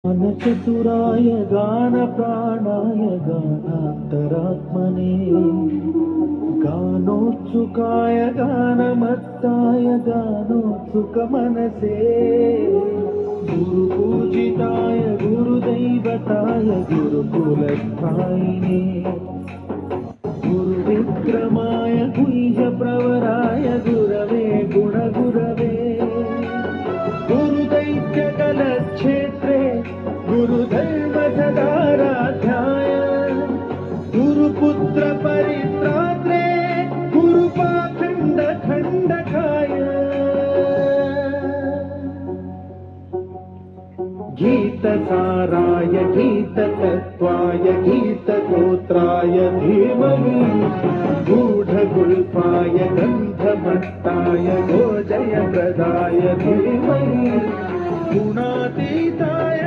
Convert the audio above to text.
गानचतुराय गानप्राणाय गानान्तरात्मने गानोत्सुकाय गानमत्ताय गानोत्सुकमनसे गुरुपूजिताय गुरुदैवताय गुरुकुलस्थायिने गुरुविक्रमाय गुह्यप्रवराय गुरवे गुणगुरवे गुरुदैत्यकलक्षेत्रे गुरुधर्मसदाराध्याय गुरुपुत्र परित्रात्रे गुरुपाखण्डखण्डकाय गीतसाराय गीततत्त्वाय गीतगोत्राय धीमहि गूढगुल्फाय गन्धभट्टाय गोजयप्रदाय धीमहि गुणातीताय